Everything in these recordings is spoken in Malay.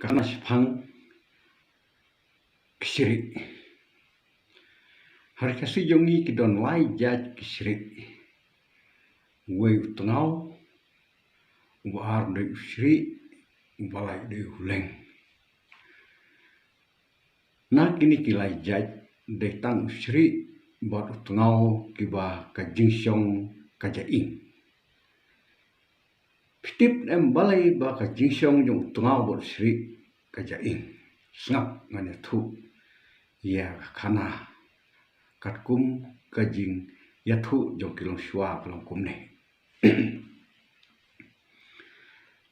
karena sepang kisiri hari kasih jongi kidon lai jaj kisiri wei utengau war de usri balai de huleng na kini kilai jaj de tang usri bat utengau kiba ka jingsong ka jaing pitip em balai ba ka jingsong jong utengau bat usri ka jaing snap ngane thu ya khana kat kum kajing ya thu jong kilong shwa kilong kum ne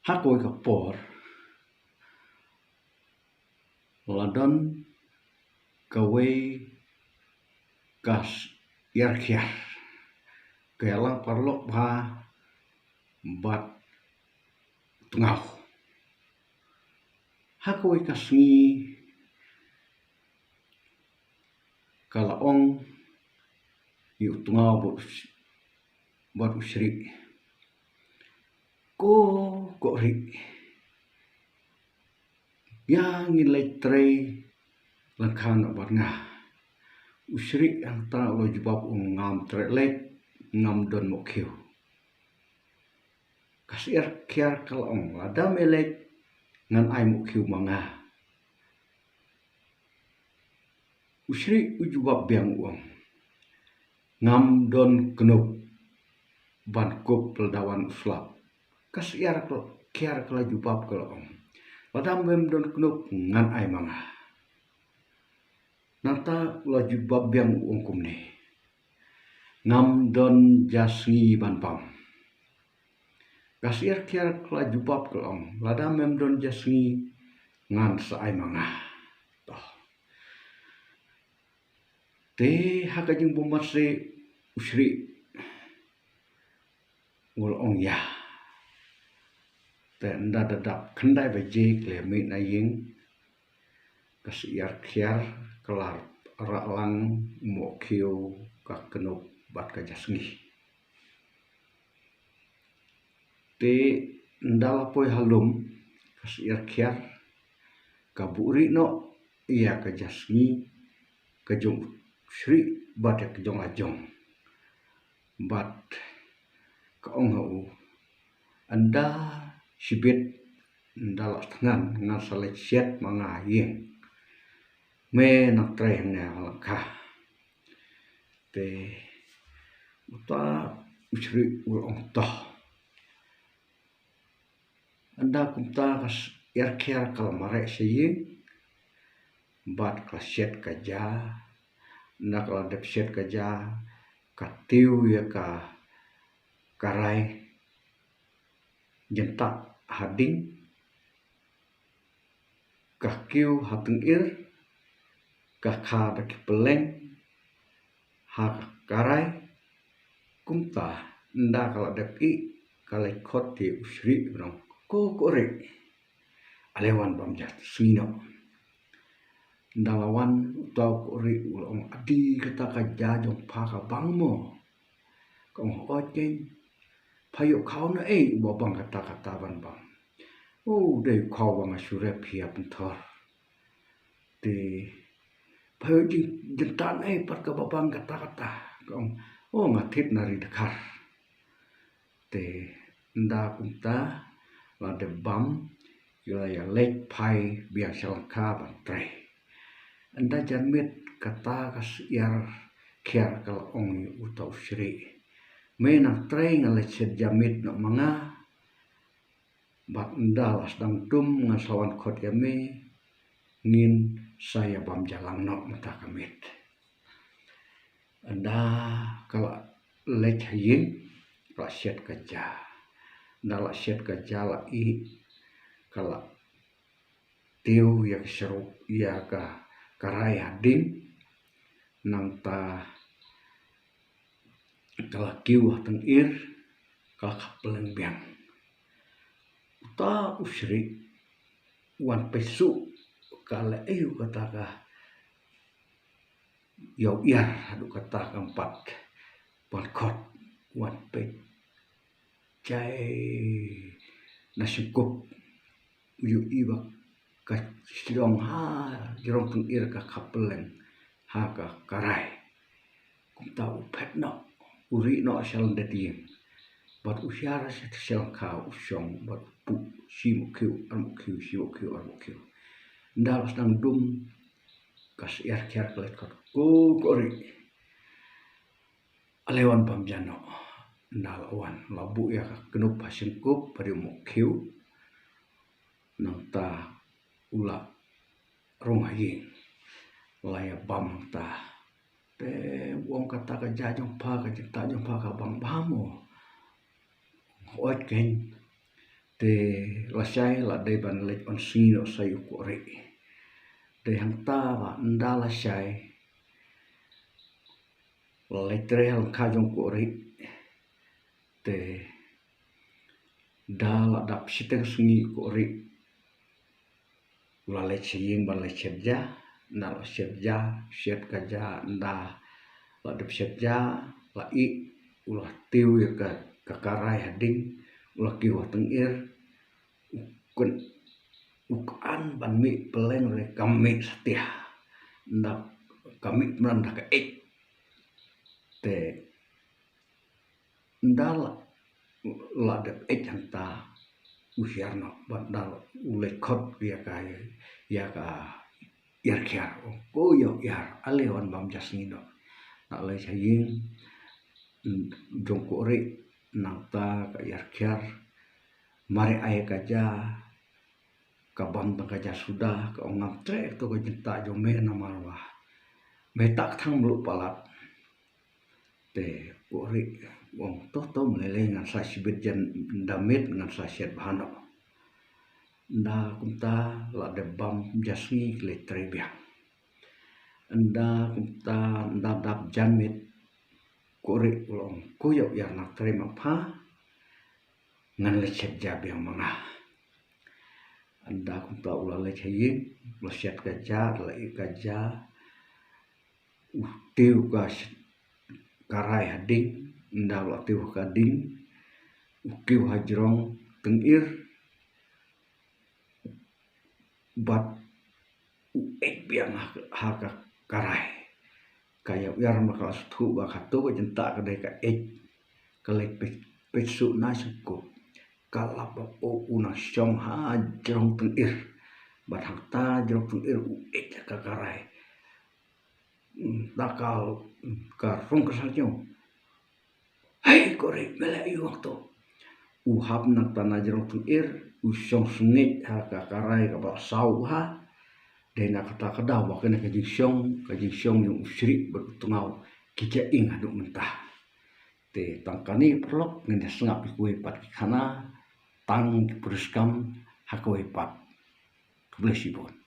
hakoi ka por ladon kawe kas yarkhia kela parlok ba bat tengah hakoi kasngi kalaong yu tengah bat usri ko ri yang nilai trei langkan bat ngah usri yang ta lo jubab ngam trelek ngam don mokhiu kasir kiar kalaong lada melek ngan ai mokhiu manga usri ujubab biang uang ngam don kenup ban kup peldawan uslap kasiar kiar kala jubab kalaong ladam mem don kenup ngan ai manga nata la jubab biang uang kumne ngam don jasni ban pam kasiar kiar kala jubab kalaong ladam mem don jasni ngan sa ai manga te hakajing bomase usri ngolong ya te nda dadap kendai beje klemi na ying kasiar khiar kelar ralang mokhiu ka kenup bat ka jasngi te ndala poi halum kasiar khiar kaburi no iya ka jasngi ka jong Sri bat ke jong ajong bat ka ong hu anda sibit ndala tangan ngan salek siat manga yeng me nak tre ne halakha te uta usri ulong toh anda kumta kas yarkhiar kalmare seying bat klasiat kaja nak la depset kaja katiu ya ka karai jentak hading kakiu hateng ir kakha dak peleng ha karai kumta nda kala depi kala khoti usri rong ko kore alewan bamjat sino dalawan tau kori ulong adi kata kaja jong phaka bangmo kong hochen phayo khau na babang kata ban bang de khau bang asure phia penthor te phayo jing jentan pat ka babang kata kong ngathit nari dekhar te nda kunta la de bam ya lek phai biang salangkha ban tre anda janmit kata kasiar kiar kala ong utau sri mena treng ale set jamit no manga bat ndal asdang tum ngasawan khot yame ngin saya bam jalang no mata kamit anda kala lek yin rasyat kaja ndala syat kaja la i kala tiu yak seru ya ka karai hading nang ta kala kiu hateng ir kala kapeleng biang ta usri wan pesu kala kata ka yo yar hadu kata keempat wan khot wan pe chai na syukup yu iba ka sidong ha jerong tengir ka kapeleng ha ka karai kum ta upet no uri no asal dati bat usyara sel ka usyong bat pu si mukyu armukyu si mukyu armukyu ndal sedang dum kas yar kyar klet ko ori alewan pamjano ndal awan labu ya kenup pasingkup pari mukyu nang ta ula rong hayi laya bam ta te wong kata ka jajong pa ka jita jong pa ka bang bamo ot ken te lasai la de ban lek on sino sai ko re te hang ta ba ndala sai letre hang ka jong ko re te dala dap siteng sungi ko re la le chiying ban le chepja na la chepja chep kaja nda la dep chepja la I ulah tiu ya ka kakarai hading ulah kiwa tengir ukun ukan ban mi peleng re kami setia nda kami meranda ka te ndala la dep hanta usiarno bandal ulekot ya ka yar kya ko yo yar alewan bam jasnino na le saying jongko re nangta ka yar kyar mare ay kaja kabam kaja sudah ka ongam trek to ka jinta jo me na marwa me tak thang blu palat te ori wong to melele ngan sa sibet jan damit ngan sa set bahano nda kumta la de bam jasni le trebia nda kumta nda dap janmet kore ulong kuyo yang nak terima pa ngan le set jab yang mana anda kumta ula le chayin lo set kaja la ikaja tiu ka karai hading nda la tiu kading ukiu hajrong tengir bat biang haka karai kaya yar makala thu ba khatu ba jenta ka dai ka kalek pesu na suku kalap o una syong ha jrong tengir bat hakta jrong tengir ka karai nakal ka rong kasalnyo hai kore mele yu waktu uhap nak tanah jrong tengir usyong sengit ha ka karai ka ba sau ha de na kata kada wa kena kajing syong yung usri bertungau kija ing aduk mentah te tangkani perlok ngene sengap kuwe pat kana tang peruskam hakwe pat bless you